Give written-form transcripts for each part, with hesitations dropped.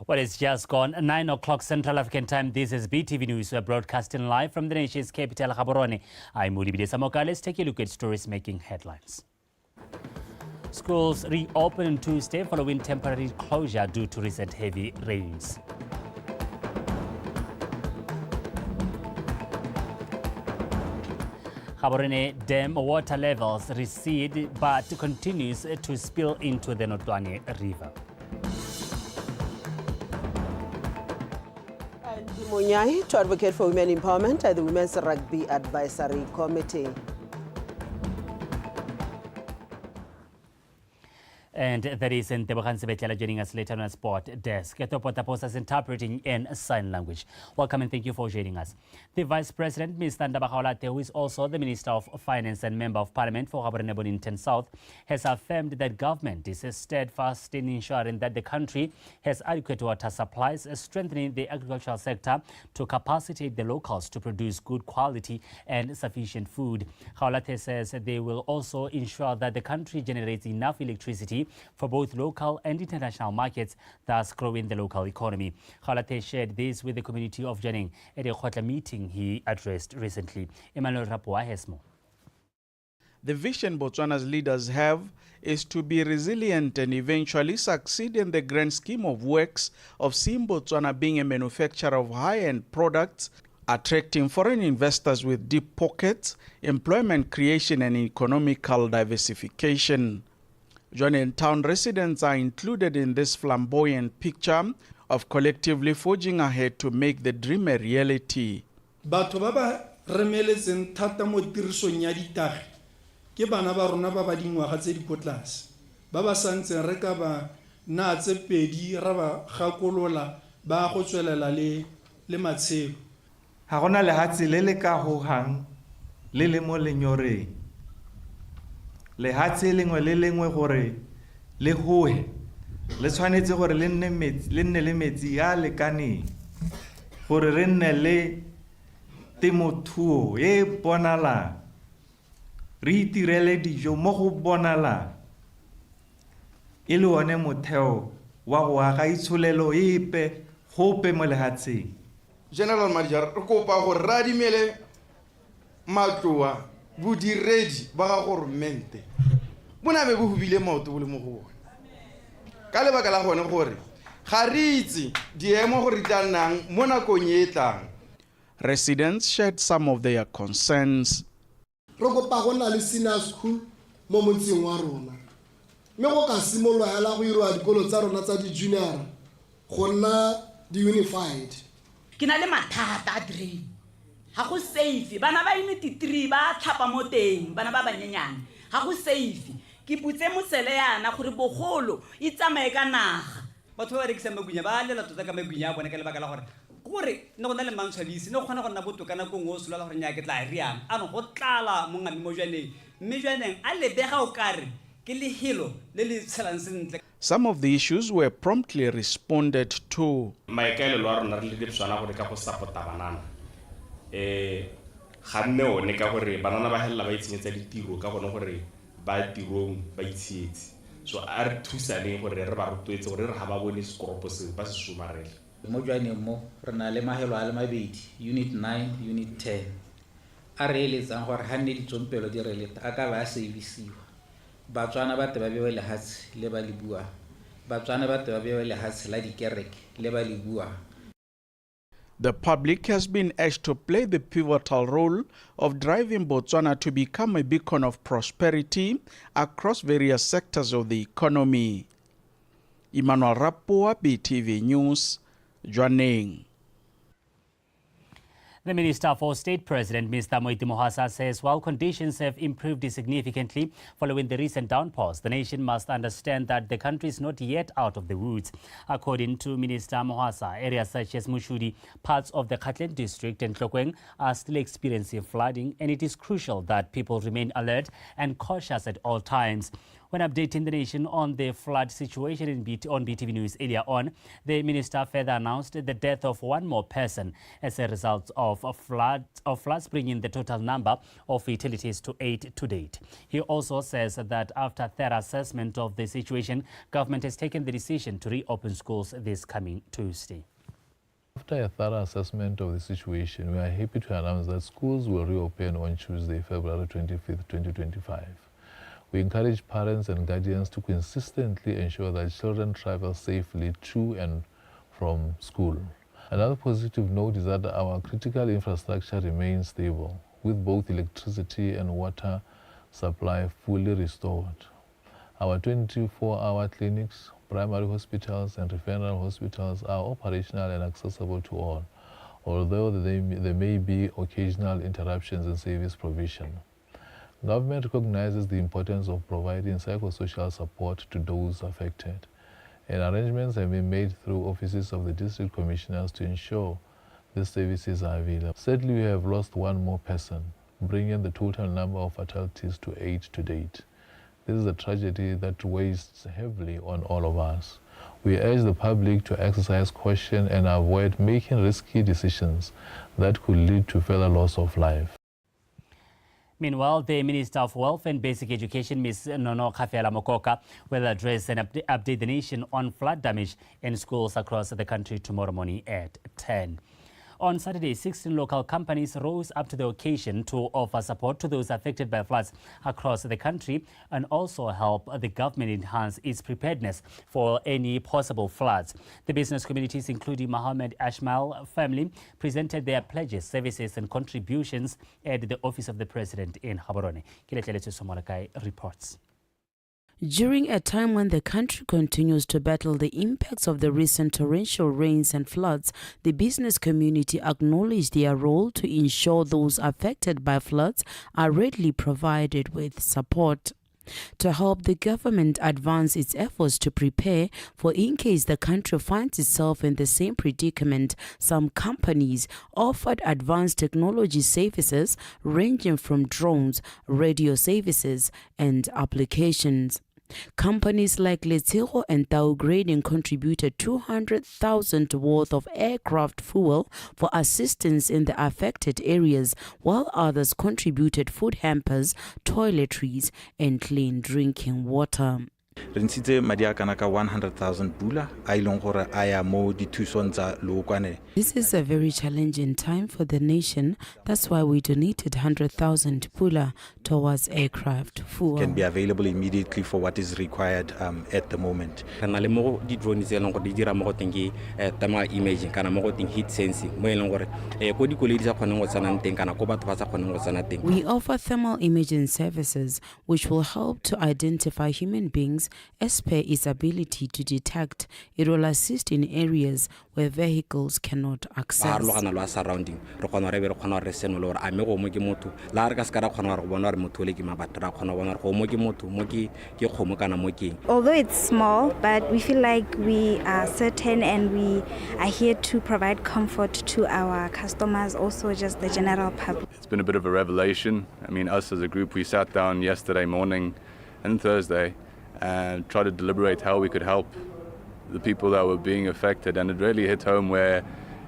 Well, it's just gone 9 o'clock Central African time. This is BTV News. We're broadcasting live from the nation's capital, Gaborone. I'm Mulibide Samoka. Let's take a look at stories making headlines. Schools reopen on Tuesday following temporary closure due to recent heavy rains. Gaborone Dam water levels recede but continues to spill into the Notwane River. Munyai to advocate for women empowerment at the Women's Rugby Advisory Committee. And that is Ntebogang Sebetlela joining us later on our sport desk. Etopota is interpreting in sign language. Welcome and thank you for joining us. The Vice President, Ms. Ndabakaolate, who is also the Minister of Finance and Member of Parliament for Gaborone Bonington South, has affirmed that government is steadfast in ensuring that the country has adequate water supplies, strengthening the agricultural sector to capacitate the locals to produce good quality and sufficient food. Kaolate says they will also ensure that the country generates enough electricity for both local and international markets, thus growing the local economy. Kaolate shared this with the community of Janeng at a Khotla meeting he addressed recently. Emmanuel Rapua has more. The vision Botswana's leaders have is to be resilient and eventually succeed in the grand scheme of works of seeing Botswana being a manufacturer of high-end products, attracting foreign investors with deep pockets, employment creation and economical diversification. Joining town residents are included in this flamboyant picture of collectively forging ahead to make the dream a reality. Batho ba ba remeletseng thata mo tirisong ya ditagi ke bana ba rona ba ba dingwaga tse di ko tlase ba ba santseng re ka ba na tse pedi ra ba gakolola ba go tswelela le matshelo. Ha gona lehatsi le le ka hohang le mo lenyoreng. Lehatsi lengwe le lengwe gore le hohe le tshwanetse gore le nne le metsi ya lekaneng gore re nne le temothuo e bonala re itirele dijo mo go bonala e le one motheo wa go aga itsholelo epe gope mo lehatseng. General Manager re kopa go radimele matloa bodiredi ba ga goromente bona be bo hubile maoto bo le mo go ka lebaka la gone gore ga re itse diemo gore tlanang mo nakong e tlang. Residents shared some of their concerns. Re kopa go na le senior school mo motseng wa rona mme go ka simolola go irwa dikolo tsa rona tsa di junior go nna di unified. Ke na le mathata a drain ha go safe bana ba unity 3 ba tlhapa mo teng bana ba banyenyane ha go safe ke putse motsele yana gore bogolo e tsamae ka naga batho ba rekisa magunya ba lela tota ka magunya bone ka lebaka la gore ne go na le mantshwabisi ne go kgona go nna botoka na go ngo sola gore nya ke tla riang ano go tlala mo ngami mo jwaneng mme jwaneng a lebega o kare ke le hilo le le tshelang sentle. Some of the issues were promptly responded to. Maikaelelo a rona re le dipswana gore ka go sapota banana ganne o ne ka gore banana ba hella ba itshenyetsa ditiro ka gone gore ba tirong ba itshietse so a re thusane gore re ba rotloetse gore re ha ba bone sekoropo se ba se somarela. Mo jwaneng mo re na le mahelo a le mabedi unit 9 unit 10 a re eletsang gore ha nne ditsompelo di releta a ka ba servisiwa batswana ba te ba bewe lehatsi le ba le bua batswana ba te ba bewe lehatsi la dikereke le ba le bua. The public has been urged to play the pivotal role of driving Botswana to become a beacon of prosperity across various sectors of the economy. Emmanuel Rapua, BTV News, Janeng. The Minister for State President, Mr. Moiti Mohasa, says while conditions have improved significantly following the recent downpours, the nation must understand that the country is not yet out of the woods. According to Minister Mohasa, areas such as Mushudi, parts of the Katlen district and Tlokweng are still experiencing flooding, and it is crucial that people remain alert and cautious at all times. When updating the nation on the flood situation on BTV News earlier on, the minister further announced the death of one more person as a result of floods, bringing the total number of fatalities to 8 to date. He also says that after thorough assessment of the situation, government has taken the decision to reopen schools this coming Tuesday. After a thorough assessment of the situation, we are happy to announce that schools will reopen on Tuesday, February 25th, 2025. We encourage parents and guardians to consistently ensure that children travel safely to and from school. Another positive note is that our critical infrastructure remains stable, with both electricity and water supply fully restored. Our 24-hour clinics, primary hospitals and referral hospitals are operational and accessible to all, although there may be occasional interruptions in service provision. Government recognizes the importance of providing psychosocial support to those affected, and arrangements have been made through offices of the district commissioners to ensure these services are available. Sadly, we have lost one more person, bringing the total number of fatalities to 8 to date. This is a tragedy that weighs heavily on all of us. We urge the public to exercise caution and avoid making risky decisions that could lead to further loss of life. Meanwhile, the Minister of Wealth and Basic Education, Ms. Nono Kafela Mokoka, will address and update the nation on flood damage in schools across the country tomorrow morning at 10. On Saturday, 16 local companies rose up to the occasion to offer support to those affected by floods across the country and also help the government enhance its preparedness for any possible floods. The business communities, including Mohammed Ashmal family, presented their pledges, services and contributions at the Office of the President in Gaborone. Kiletleletse Somolakai reports. During a time when the country continues to battle the impacts of the recent torrential rains and floods, the business community acknowledged their role to ensure those affected by floods are readily provided with support. To help the government advance its efforts to prepare for in case the country finds itself in the same predicament, some companies offered advanced technology services ranging from drones, radio services, and applications. Companies like Letero and Tau Grading contributed 200,000 worth of aircraft fuel for assistance in the affected areas, while others contributed food hampers, toiletries, and clean drinking water. Re ntshitse madi a kana ka 100,000 pula a ileng gore a ya mo dithusong tsa lookwane. This is a very challenging time for the nation. That's why we donated 100,000 pula towards aircraft fuel. Can be available immediately for what is required at the moment. Kana le mo di drone tse leng gore di dira mo go teng ke tama imaging kana mo go teng heat sensing mo eleng gore go di koledi tsa kgoneng go tsana teng kana go batho ba tsa kgoneng go tsana teng. We offer thermal imaging services which will help to identify human beings as per its ability to detect. It will assist in areas where vehicles cannot access. Surrounding re kgona re be re kgona re seno le gore a me go mo ke motho la re ka se ka ra kgona go bona gore motho le ke mabatho ra kgona bona go mo ke motho mo ke kgomo kana mo keng. Although it's small, but we feel like we are certain and we are here to provide comfort to our customers, also just the general public. It's been a bit of a revelation. I mean, us as a group, we sat down yesterday morning and Thursday and tried to deliberate how we could help the people that were being affected, and it really hit home where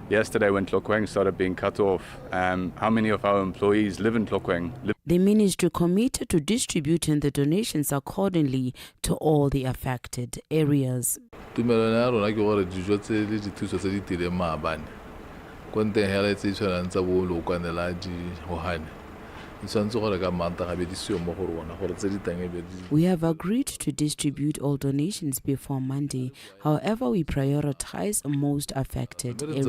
yesterday when Tlokweng started being cut off, how many of our employees live in Tlokweng. The ministry committed to distributing the donations accordingly to all the affected areas. We have agreed to distribute all donations before Monday. However, we prioritize most affected areas.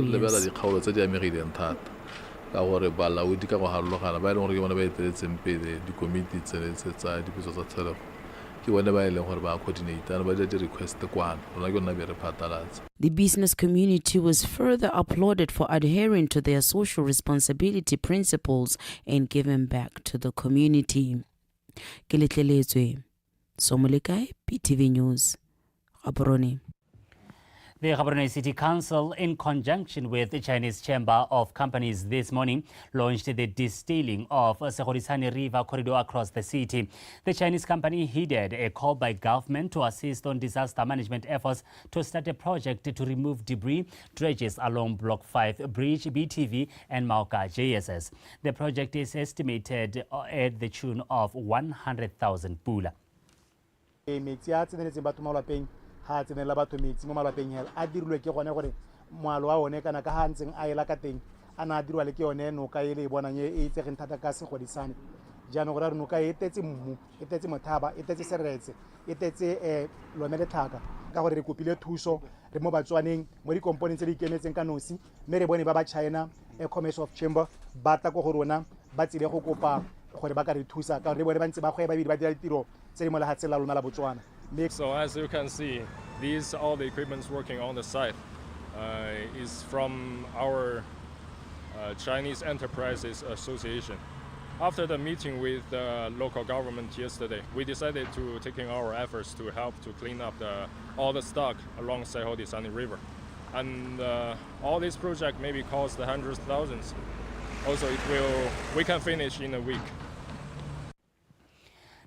The business community was further applauded for adhering to their social responsibility principles and giving back to the community. Kiletleletswe Somolekai, BTV News, Gaborone. The Gaborone City Council, in conjunction with the Chinese Chamber of Companies this morning, launched the desilting of Segorisane River corridor across the city. The Chinese company heeded a call by government to assist on disaster management efforts to start a project to remove debris dredges along Block 5 Bridge, BTV and Mauka JSS. The project is estimated at the tune of 100,000 pula. Ha tsenela batho metsi mo malapeng hela a dirilwe ke gone gore moalo wa one kana ka ha ntseng a ela ka teng ana a dirwa le ke yone no ka ele bonang e itsegeng thata ka Segodisane jaanong gore re no ka etetse mmu etetse mothaba etetse seretse etetse lone le tlhaka ka gore re kopile thuso re mo batswaneng mo di components tse di ikemetseng ka nosi mme re bone ba China Commerce of Chamber ba tla go go rona ba tsile go kopa gore ba ka re thusa ka re bone ba ntse ba kgwe ba bidi ba dira ditiro tse di mo lehatse la lona la Botswana. So as you can see, all the equipments working on the site is from our Chinese Enterprises Association. After the meeting with the local government yesterday, we decided to taking our efforts to help to clean up all the stock along Segodisane River. And all this project maybe cost hundreds of thousands. Also, we can finish in a week.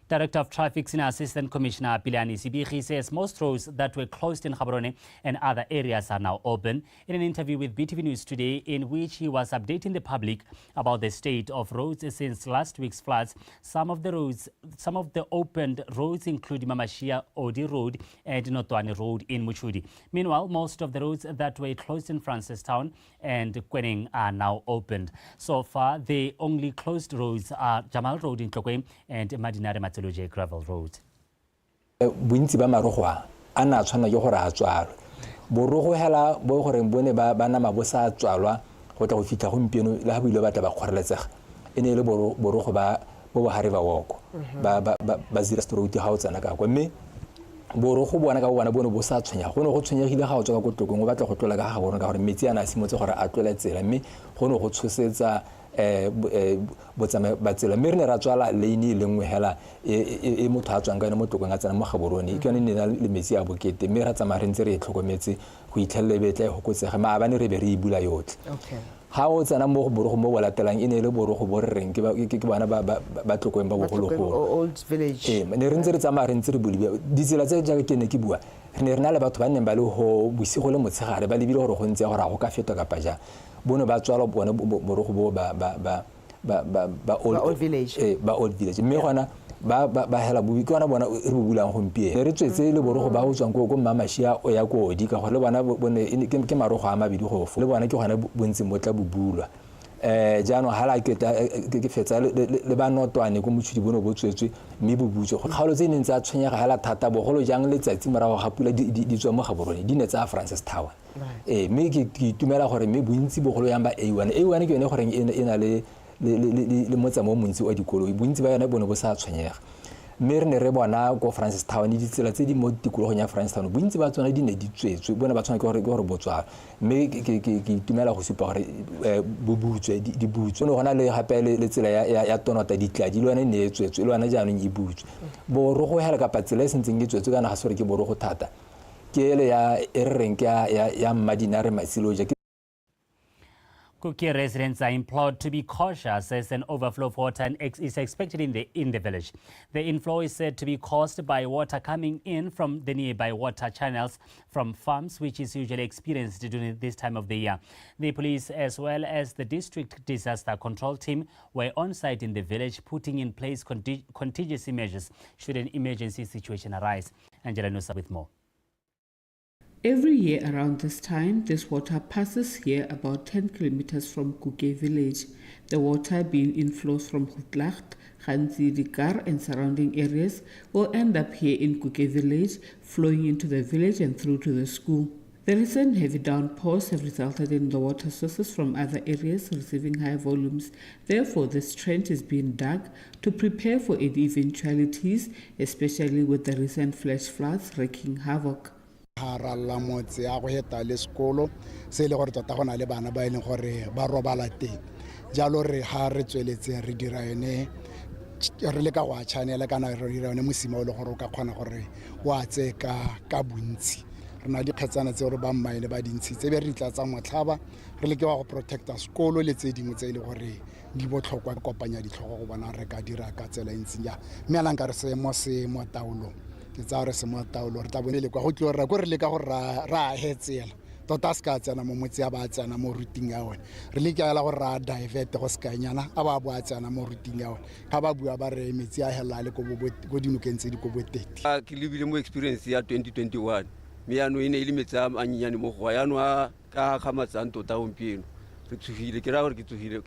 Director of Traffic Senior Assistant Commissioner Pilani Sibiki says most roads that were closed in Gaborone and other areas are now open. In an interview with BTV News today, in which he was updating the public about the state of roads since last week's floods, some of the opened roads include Mamashia Odi Road and Notwane Road in Muchudi. Meanwhile, most of the roads that were closed in Francistown and Kweneng are now opened. So far, the only closed roads are Jamal Road in Tlokwe and Madinare Matoloje Gravel Road. Bontsi ba marogwa a na tshwana ke gore a tswalwe borogo hela bo gore bone ba nama bo sa tswalwa go tla go fitla gompieno le ha buile ba tla ba kgoreletsega ene le borogo ba bo hare ba woko ba zira stroke ha o tsana ka kwa mme borogo bona ka bona bo sa tshwenya go no go tshwenyegile ga o tswa ka Tlokwe go batla go tlola ka ga bona ka gore metsi ana a simotse gore a tlola tsela mme go no go tshosetsa botsame ba tsela mme re ne ra tswala lane le nngwe hela e motho a tswang ka mo Tlokwe a tsena mo Gaborone ke yone ne le metsi a bokete mme ra tsamaya re ntse re tlhokometse go itlhelle betla go kotsega ma abane re be re ibula yotlhe ha o tsena mo borogo mo bolatelang ene le borogo bo re reng ke bana ba Tlokwe ba bogologolo old village ne re ntse re tsamaya re ntse re buliwa ditsela tse jaaka ke ne ke bua re ne re na le batho ba neng ba le ho bosigo le motshegare ba lebile gore go ntse gore go ka fetwa ka paja bono ba tswala bona borogo bo ba old village mme gona ba hela bubi ke bona bona re bulang gompie re tswetse le borogo ba o tswang go Mamashia o ya go Odi ka gore le bona bone ke marogo a mabedi go fo le bona ke gona bontsi motla bubulwa jaanong hala ke fetsa le ba Notwane go Muchudi bono bo tswetswe mme bo butswe go kgaolo tse neng tsa tshwenyega hala thata bogolo jang letsatsi morago ga pula di tswa mo Gaborone di ne tsa Francistown mme ke itumela gore mme bontsi bogolo yang ba A1 ke yone gore e na le motsamo o montsi wa dikolo bontsi ba yona bone bo sa tshwenyega mme re ne re bona go Francistown di tsela tse di mo tikologong ya Francistown bontsi ba tsona di ne di tswetswe bona ba tswana ke gore botswa mme ke itumela go supa gore bo butswe di butswe no gona le gape le tsela ya Tonota ditla di lwana ne tswetswe le wana jaanong e butswe borogo hela ka patsela e sentseng ke tswetswe kana ga sore ke borogo thata ke ele ya reng ya Madinare Masiloja. Kuke residents are implored to be cautious as an overflow of water is expected in the village. The inflow is said to be caused by water coming in from the nearby water channels from farms, which is usually experienced during this time of the year. The police, as well as the district disaster control team, were on site in the village, putting in place contingency measures should an emergency situation arise. Angela Nusa with more. Every year around this time, this water passes here about 10 kilometers from Kuke village. The water being inflows from Hutlacht, Khanzi, Dikar and surrounding areas will end up here in Kuke village, flowing into the village and through to the school. The recent heavy downpours have resulted in the water sources from other areas receiving high volumes. Therefore, this trench is being dug to prepare for any eventualities, especially with the recent flash floods wreaking havoc. Haralla motse a go heta le sekolo se le gore tota gona le bana ba ile gore ba robala teng jalo re ha re tsweletse re dira yone re le ka wa channel kana re dira yone mosima o le gore o ka kgona gore wa tseka ka bontsi re na dikgetsana tse gore ba mmaene ba dintshitse be re tlatsa motlhaba re leke wa go protecta sekolo le tse dingwe tse e le gore di botlhokwa kopanya ditlhogo go bona re ka dira ka tsela e ntseng ja mme ala nka re se mo taolong ke tsa gore se mo taolo re tla bone le kwa go tlo re go re le ka go ra hetsela tota ska tsena mo motse ya ba tsena mo routing ya one re le ka la go ra divert go ska nyana a ba bua tsena mo routing ya one ga ba bua ba re metsi a hela le go dinokeng tse di go botete ke lebile mo experience ya 2021 me ya no ine ile metsi a nyane mo go ya no ka kgamatsang tota gompieno re tsugile ke ra gore ke tsugile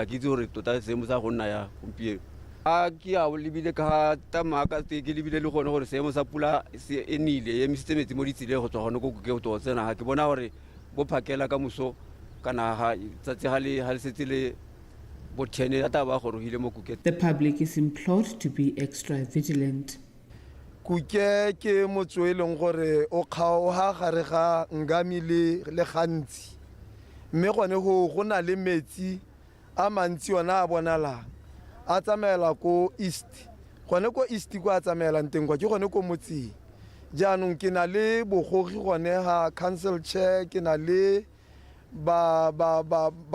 a ke itse gore tota se mo sa go nna ya gompieno a ke a lebile ka tamaka ke lebile le gone gore seemo sa pula se enile emisitse metsi mo ditsile go tswa gone go Kuke go tsena ga ke bona gore bo phakela ka moso kana ga tsatsi ga le setse le bo 10 ya taba go rohile mo Kuke. The public is implored to be extra vigilant. Kuke ke motso e leng gore o kgaoga gare ga Ngami le gantsi mme gone go na le metsi a mantsi ona a bonalang a tsamaela ko east gone ko east go a tsamaela nteng kwa ke gone ko motseng jaanong ke na le bogogi gone ga council chair ke na le ba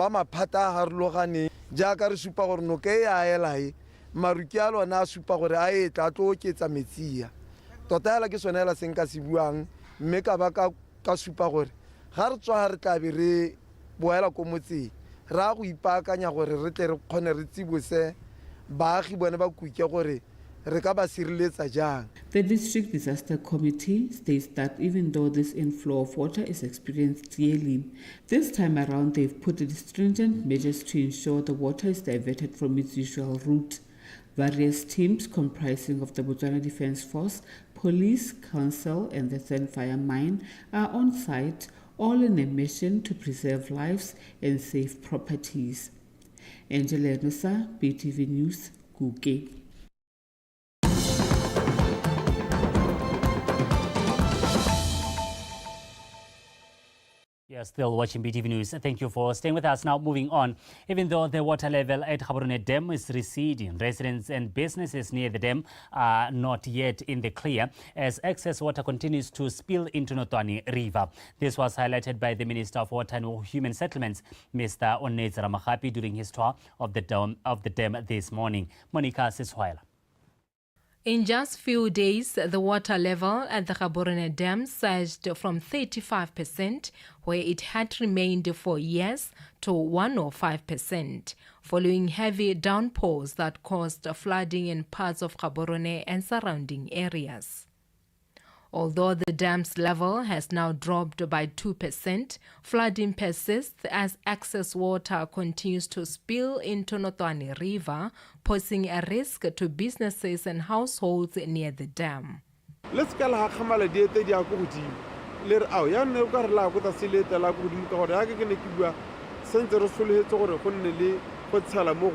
maphata a harologaneng jaaka re supa gore no ke ya elae maruki a lona a supa gore a e tla tlo oketsa metsia tota hela ke sone hela seng ka se buang mme ka ba ka supa gore ga re tswa re tla be re boela ko motseng ra go ipaakanya gore re tle re kgone re tsibose baagi bone ba Kuke gore re ka ba sireletsa jang. The district disaster committee states that even though this inflow of water is experienced yearly, this time around they've put stringent measures to ensure the water is diverted from its usual route. Various teams comprising of the Botswana Defence Force, police, council and the Fire Mine are on site, all in a mission to preserve lives and save properties. Angela Nusa, BTV News, Kuke. You're still watching BTV News. Thank you for staying with us. Now, moving on. Even though the water level at Gaborone Dam is receding, residents and businesses near the dam are not yet in the clear as excess water continues to spill into Notwani River. This was highlighted by the Minister of Water and Human Settlements, Mr. Onetse Ramokgapi, during his tour of the dam this morning. Monica Siswaila. In just few days, the water level at the Gaborone Dam surged from 35%, where it had remained for years, to 105%, following heavy downpours that caused flooding in parts of Gaborone and surrounding areas. Although the dam's level has now dropped by 2%, flooding persists as excess water continues to spill into Notwani River, posing a risk to businesses and households near the dam. Let's call her Hamala de Yakuti. Let out young Negarla with a sileta like Kudika, Center Sully or Honely, put Salamo,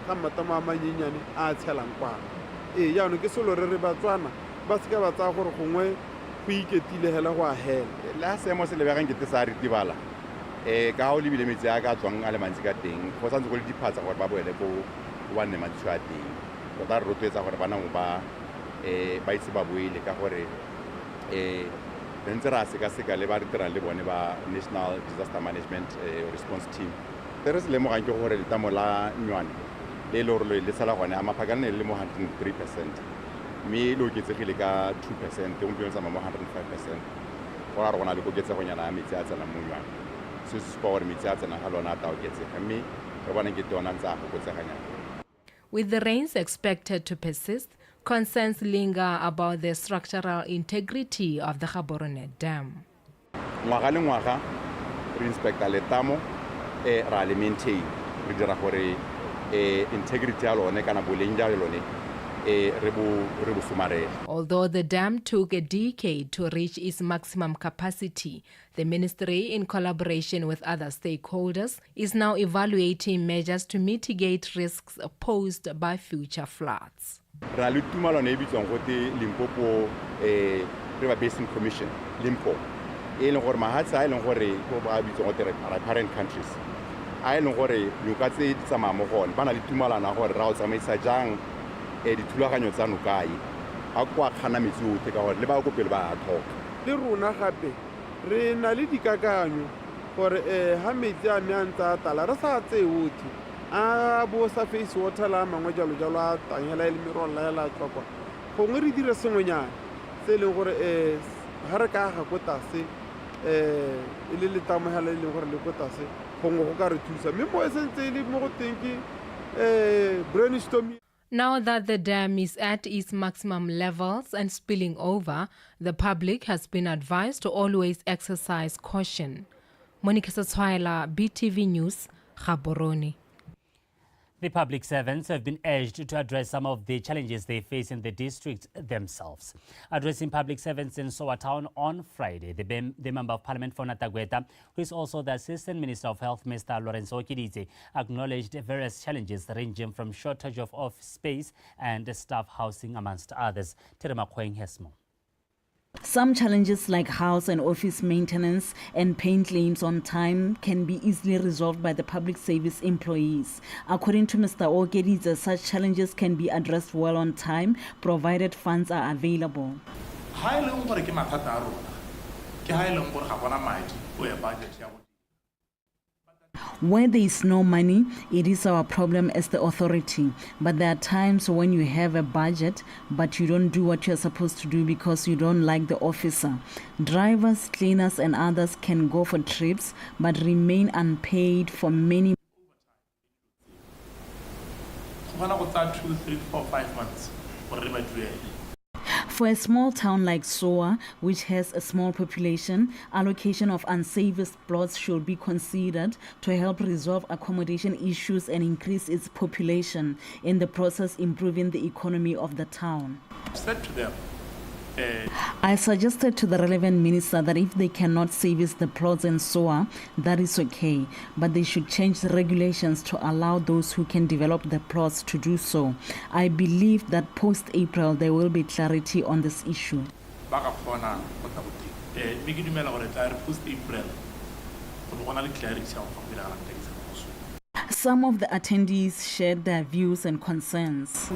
Hamatama Yin, and Salampa. A young Gisolo Ribatwana. Baskaba Tahor Home, Kuke Tile Hela Hell. Last time was 11 get the Sari Divala. A Gauli Mizaga, Twang Alamanziga thing, for some quality parts of our Babu Elepo, one man chatting. But that rotates our Banamba, a Baitsibabui, Lekahore, a Venturasica Levaritra Leboneva National Disaster Management Response Team. There is Lemo and Johore Tamola Nuan, Lelo Lesalawana, Amapagan, Lemo 103%. Me look at the 2%, the umpions are 105%. Or I want to go get the Mitzats and a Muyan. Sus power Mitzats and a Halonata gets it. And me, I want to get on Anza. With the rains expected to persist, concerns linger about the structural integrity of the Gaborone Dam. Mwaka, Inspector Letamo, Rally maintain, Ridgerahore, integrity alone, and a Bulinja alone. Although the dam took a decade to reach its maximum capacity, the ministry, in collaboration with other stakeholders, is now evaluating measures to mitigate risks posed by future floods. Limpopo River Basin Commission, Limpo. Parent countries. I don't worry, you can say some Mohon, Banalitumala, or Raus, Sajang. Ditulaganyo tsa nokai a kwa khana metsi o teka gore le ba go pele ba talk le rona gape re na le dikakanyo gore ha metsi a me a ntse a tala re sa tsee otlhe a bo sa face water la mangwe jalo a tanyela e le merolla ya la tswakwa gongwe re dire sengwenyana se e leng gore ga re ka aga ko tase e le letamogela e leng gore le ko tase gongwe go ka re thusa mme mo e sentse e le mo go teng ke brainstorming. Now that the dam is at its maximum levels and spilling over, the public has been advised to always exercise caution. Monica Satswaila, BTV News, Gaborone. The public servants have been urged to address some of the challenges they face in the district themselves. Addressing public servants in Sowa Town on Friday, the Member of Parliament for Natagweta, who is also the Assistant Minister of Health, Mr. Lorenzo Okididze, acknowledged various challenges ranging from shortage of office space and staff housing, amongst others. Terema Kweng has more. Some challenges like house and office maintenance and paying claims on time can be easily resolved by the public service employees. According to Mr. Okididze, such challenges can be addressed well on time, provided funds are available. Where there is no money, it is our problem as the authority. But there are times when you have a budget, but you don't do what you're supposed to do because you don't like the officer. Drivers, cleaners, and others can go for trips, but remain unpaid for many. 2, 3, 4, 5 months. For a small town like Sowa, which has a small population, allocation of unserviced plots should be considered to help resolve accommodation issues and increase its population, in the process improving the economy of the town. I said to them, I suggested to the relevant minister that if they cannot service the plots in Sowa, that is okay, but they should change the regulations to allow those who can develop the plots to do so. I believe that post-April there will be clarity on this issue. Some of the attendees shared their views and concerns.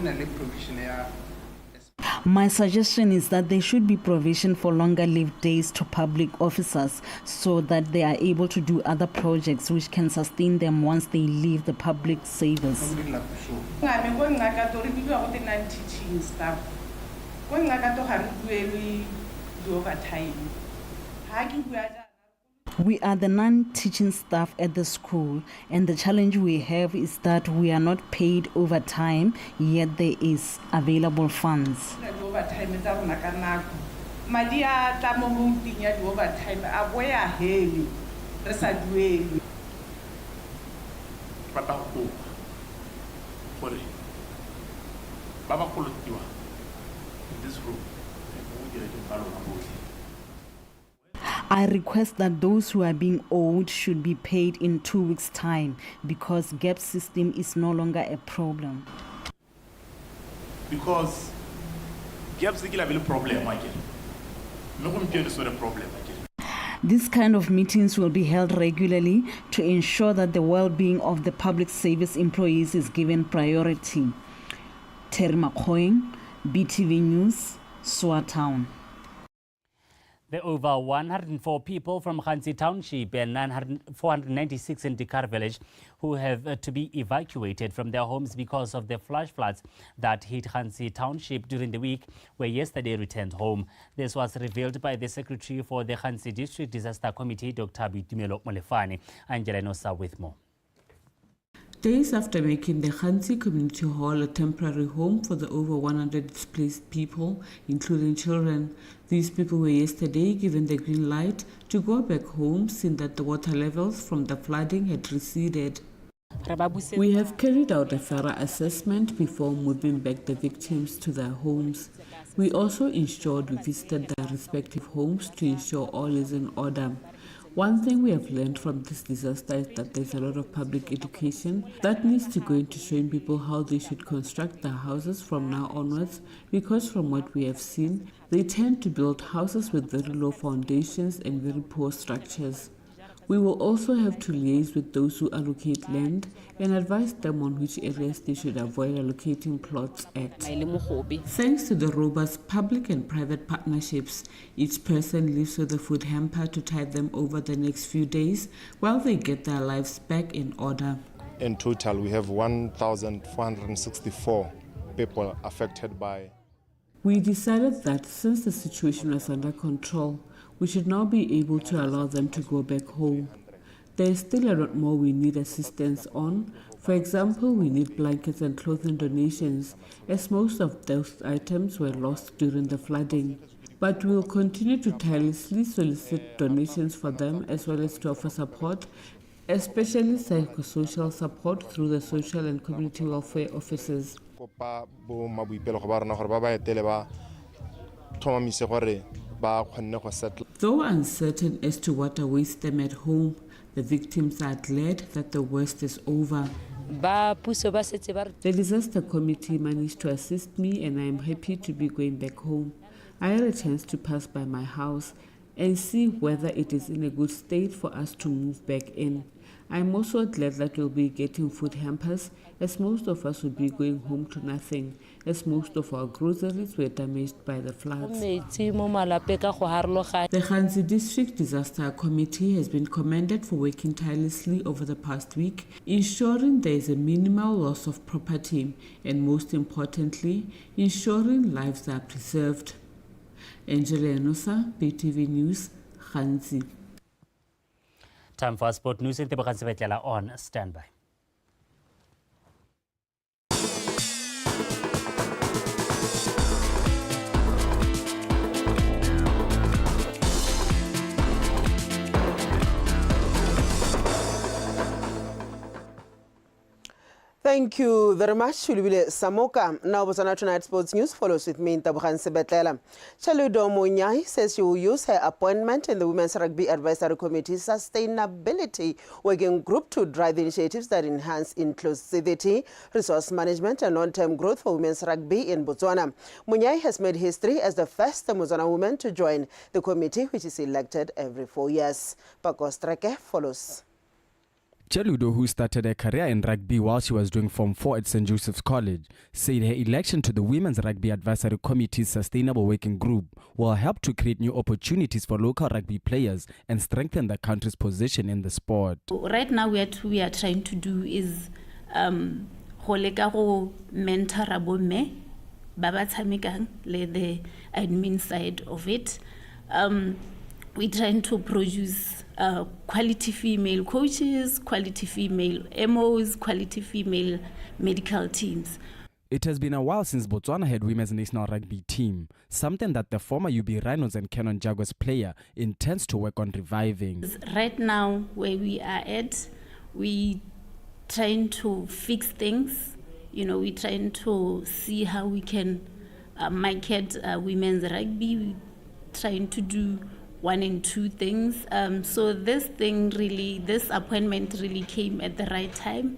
My suggestion is that there should be provision for longer leave days to public officers so that they are able to do other projects which can sustain them once they leave the public service. We are the non-teaching staff at the school, and the challenge we have is that we are not paid overtime, yet there is available funds. I request that those who are being owed should be paid in 2 weeks' time because gap system is no longer a problem. Because gaps is a problem again. No one cares what a problem again. These kind of meetings will be held regularly to ensure that the well-being of the public service employees is given priority. Terema Kweng, BTV News, Sowa Town. The over 104 people from Khansi Township and 496 in Dikar village who have to be evacuated from their homes because of the flash floods that hit Khansi Township during the week were yesterday returned home. This was revealed by the Secretary for the Khansi District Disaster Committee, Dr. Boitumelo Molefane. Angela Nosa with more. Days after making the Khansi Community Hall a temporary home for the over 100 displaced people, including children, these people were yesterday given the green light to go back home, seeing that the water levels from the flooding had receded. We have carried out a thorough assessment before moving back the victims to their homes. We also ensured we visited their respective homes to ensure all is in order. One thing we have learned from this disaster is that there's a lot of public education that needs to go into showing people how they should construct their houses from now onwards, because from what we have seen, they tend to build houses with very low foundations and very poor structures. We will also have to liaise with those who allocate land and advise them on which areas they should avoid allocating plots at. Thanks to the robust public and private partnerships, each person lives with a food hamper to tide them over the next few days while they get their lives back in order. In total, we have 1,464 people affected by. We decided that since the situation was under control, we should now be able to allow them to go back home. There is still a lot more we need assistance on. For example, we need blankets and clothing donations, as most of those items were lost during the flooding. But we will continue to tirelessly solicit donations for them as well as to offer support, especially psychosocial support through the social and community welfare offices. Though uncertain as to what awaits them at home, the victims are glad that the worst is over. The disaster committee managed to assist me and I am happy to be going back home. I had a chance to pass by my house and see whether it is in a good state for us to move back in. I am also glad that we'll be getting food hampers, as most of us will be going home to nothing, as most of our groceries were damaged by the floods. The Khanzi District Disaster Committee has been commended for working tirelessly over the past week, ensuring there is a minimal loss of property and, most importantly, ensuring lives are preserved. Angela Enosa, BTV News, Khanzi. Time for sport news in Tebogang Sebetlela on standby. Thank you very much, Shulibile Samoka. Now, BOTSWANA Tonight Sports News follows with me in Tebogang Sebetlela. Chaludo Munyai says she will use her appointment in the Women's Rugby Advisory Committee's Sustainability Working Group to drive initiatives that enhance inclusivity, resource management, and long-term growth for women's rugby in Botswana. Munyai has made history as the first Botswana woman to join the committee, which is elected every 4 years. Paco Streke follows. Chaludo, who started her career in rugby while she was doing Form 4 at St. Joseph's College, said her election to the Women's Rugby Advisory Committee's Sustainable Working Group will help to create new opportunities for local rugby players and strengthen the country's position in the sport. Right now, what we are trying to do is go mentor abome baba tshamekang le the admin side of it. We're trying to produce quality female coaches, quality female MOs, quality female medical teams. It has been a while since Botswana had women's national rugby team, something that the former UB Rhinos and Canon Jaguars player intends to work on reviving. Right now, where we are at, we trying to fix things. You know, we're trying to see how we can market women's rugby. We're trying to do 1 and 2 things. So this appointment really came at the right time,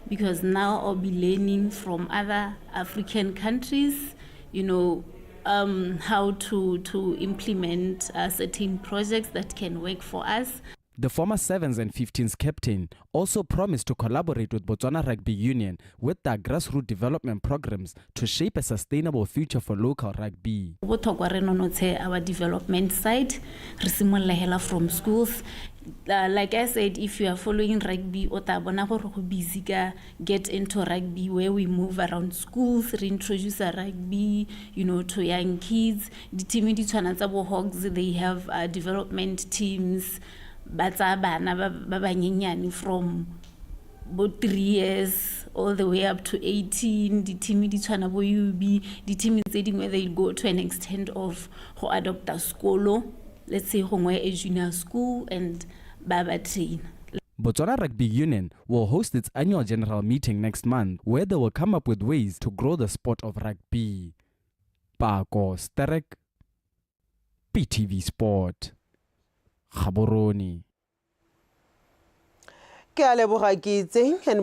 because now I'll be learning from other African countries, you know, how to implement certain projects that can work for us. The former 7s and 15s captain also promised to collaborate with Botswana Rugby Union with their grassroots development programs to shape a sustainable future for local rugby. Our development side, from schools. Like I said, if you are following rugby, get into rugby, where we move around schools, reintroduce a rugby, you know, to young kids. The team Hogs, they have development teams. From about 3 years all the way up to 18, the team the team is where they go to an extent of who adopt a school, let's say a junior school, and baba train. Botswana Rugby Union will host its annual general meeting next month, where they will come up with ways to grow the sport of rugby. Paco Sterek, PTV Sport. Gaborone. And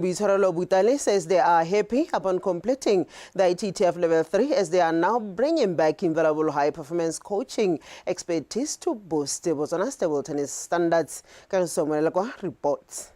Buitharolo Butale says they are happy upon completing the ITTF Level 3 as they are now bringing back invaluable high-performance coaching expertise to boost BOTSWANA's table tennis standards. Reports.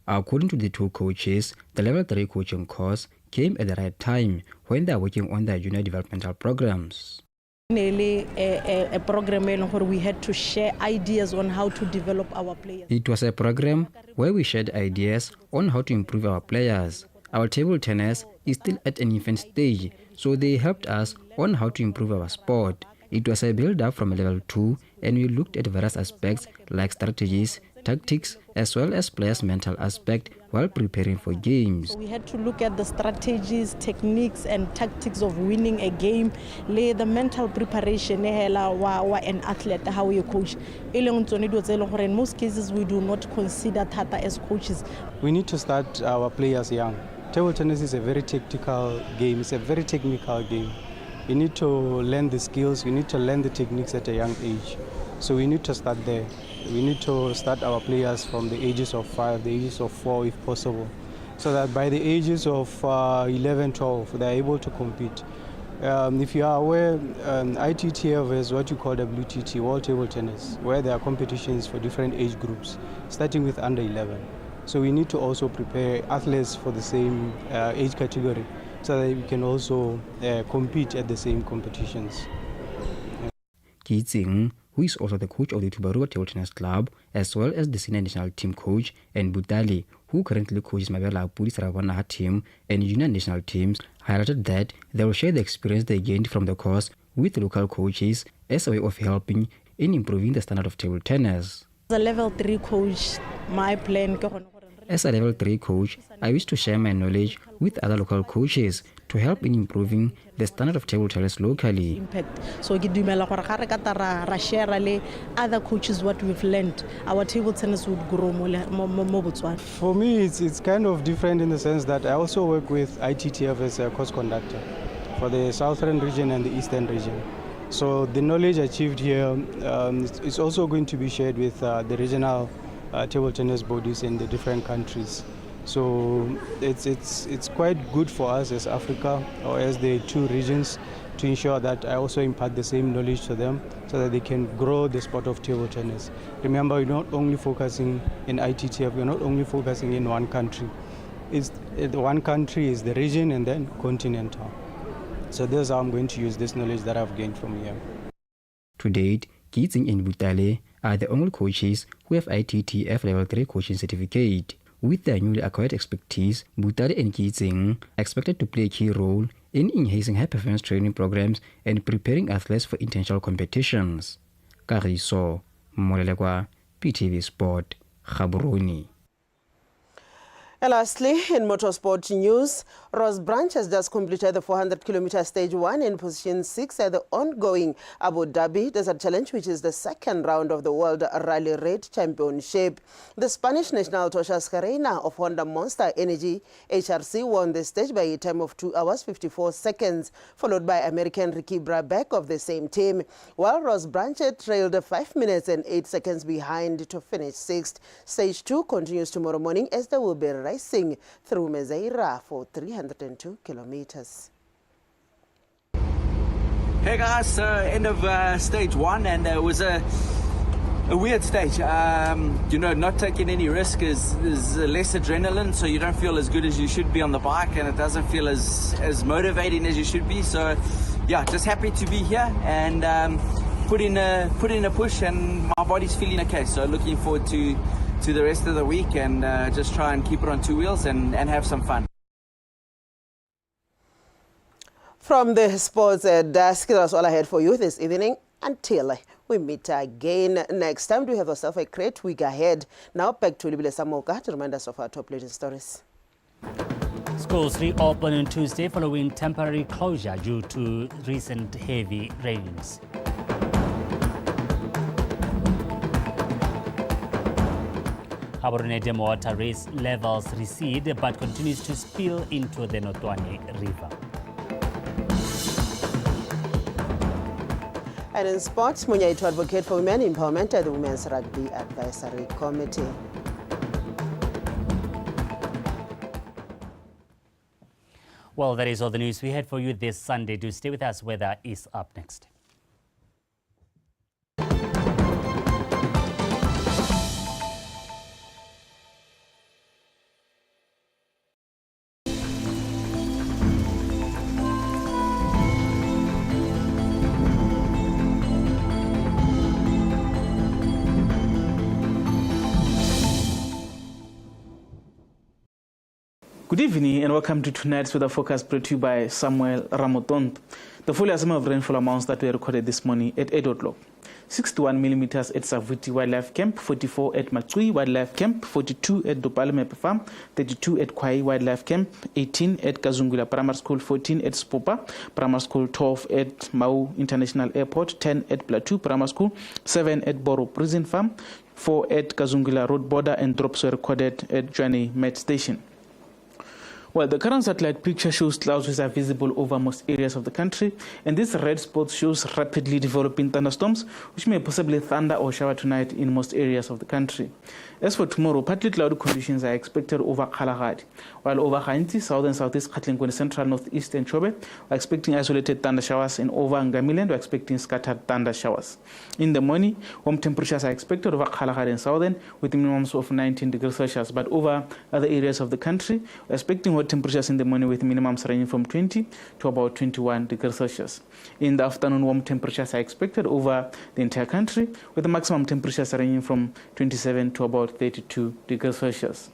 According to the two coaches, the Level 3 coaching course came at the right time when they are working on their junior developmental programs. Nearly a program where we had to share ideas on how to develop our players. It was a program where we shared ideas on how to improve our players. Our table tennis is still at an infant stage, so they helped us on how to improve our sport. It was a build-up from a level 2, and we looked at various aspects like strategies, tactics, as well as players' mental aspect while preparing for games. So we had to look at the strategies, techniques, and tactics of winning a game, lay the mental preparation an athlete, how you coach. In most cases, we do not consider Tata as coaches. We need to start our players young. Table tennis is a very tactical game, it's a very technical game. You need to learn the skills, you need to learn the techniques at a young age. So we need to start there. We need to start our players from the ages of 5, the ages of 4 if possible, so that by the ages of 11, 12, they're able to compete. If you are aware, ITTF is what you call WTT, World Table Tennis, where there are competitions for different age groups, starting with under 11. So we need to also prepare athletes for the same age category, so that we can also compete at the same competitions. Kitzing, who is also the coach of the Tubaruba Table Tennis Club, as well as the senior national team coach, and Butali, who currently coaches Mabela Puri Saravana team and junior national teams, highlighted that they will share the experience they gained from the course with local coaches as a way of helping in improving the standard of table tennis. As a level 3 coach, my plan. As a level 3 coach, I wish to share my knowledge with other local coaches to help in improving the standard of table tennis locally. Impact. So share other coaches what we've learned. Our table tennis would grow more. For me, it's kind of different in the sense that I also work with ITTF as a course conductor for the southern region and the eastern region. So the knowledge achieved here is also going to be shared with the regional table tennis bodies in the different countries. So it's quite good for us as Africa or as the two regions to ensure that I also impart the same knowledge to them so that they can grow the sport of table tennis. Remember, we're not only focusing in ITTF, we're not only focusing in one country. One country is the region and then continental. So this is how I'm going to use this knowledge that I've gained from here. To date, Kitzing and Butale are the only coaches who have ITTF Level 3 coaching certificate. With their newly acquired expertise, Butale and Kitzing are expected to play a key role in enhancing high-performance training programs and preparing athletes for international competitions. Kariso Molelekwa, PTV Sport, Gaborone. And lastly, in motorsport news, Ross Branch has just completed the 400-kilometer stage 1 in position 6 at the ongoing Abu Dhabi Desert Challenge, which is the second round of the World Rally Raid Championship. The Spanish national Tosha Scarena of Honda Monster Energy HRC won the stage by a time of 2 hours 54 seconds, followed by American Ricky Brabeck of the same team, while Ross Branch trailed 5 minutes and 8 seconds behind to finish 6th. Stage 2 continues tomorrow morning as there will be racing through Mezeira for 302 kilometers. Hey guys, end of stage 1, and it was a weird stage. You know, not taking any risk is less adrenaline, so you don't feel as good as you should be on the bike, and it doesn't feel as motivating as you should be. So yeah, just happy to be here and put in a push, and my body's feeling okay. So looking forward to the rest of the week and just try and keep it on 2 wheels and have some fun. From the sports desk, that's all I had for you this evening. Until we meet again next time, do have yourself a great week ahead. Now back to Libile Samoka to remind us of our top leading stories. Schools reopen on Tuesday following temporary closure due to recent heavy rains. Gaborone Dam water raise levels recede but continues to spill into the Notwane River. And in sports, Munya to advocate for women empowerment at the Women's Rugby Advisory Committee. Well, that is all the news we had for you this Sunday. Do stay with us. Weather is up next. Good evening and welcome to tonight's weather forecast brought to you by Samuel Ramotont. The full estimate of rainfall amounts that were recorded this morning at 8 o'clock. 61 millimeters at Savuti Wildlife Camp, 44 at Machui Wildlife Camp, 42 at Dopalme Farm, 32 at Kwai Wildlife Camp, 18 at Kazungula Primary School, 14 at Spopa Primary School, 12 at Mau International Airport, 10 at Plateau Primary School, 7 at Boro Prison Farm, 4 at Kazungula Road Border, and drops were recorded at Johnny Met Station. Well, the current satellite picture shows clouds which are visible over most areas of the country, and this red spot shows rapidly developing thunderstorms, which may possibly thunder or shower tonight in most areas of the country. As for tomorrow, partly cloudy conditions are expected over Kalahari, while over Khainti, south and southeast Katlingoni, central, northeast, and Chobe, we're expecting isolated thunder showers, and over Ngamiland, we're expecting scattered thunder showers. In the morning, warm temperatures are expected over Kalahari and southern, with minimums of 19 degrees Celsius, but over other areas of the country, we're expecting hot temperatures in the morning with minimums ranging from 20 to about 21 degrees Celsius. In the afternoon, warm temperatures are expected over the entire country, with the maximum temperatures ranging from 27 to about 32 degrees Celsius.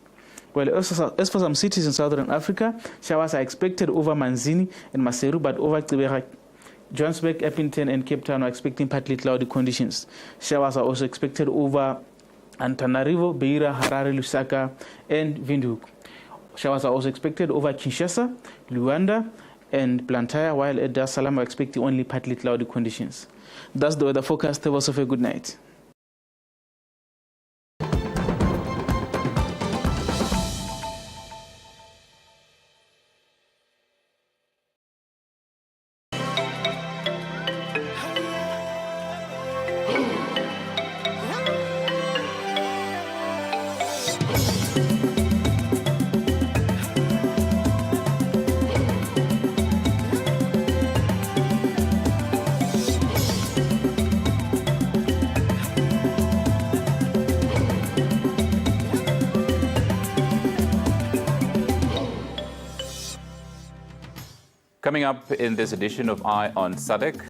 Well, as for some cities in southern Africa, showers are expected over Manzini and Maseru, but over Gqeberha, Johannesburg, Eppington, and Cape Town are expecting partly cloudy conditions. Showers are also expected over Antananarivo, Beira, Harare, Lusaka, and Windhoek. Showers are also expected over Kinshasa, Luanda, and Blantyre, while at Dar es Salaam are expecting only partly cloudy conditions. That's the weather forecast. Have also a good night. Coming up in this edition of Eye on SADC,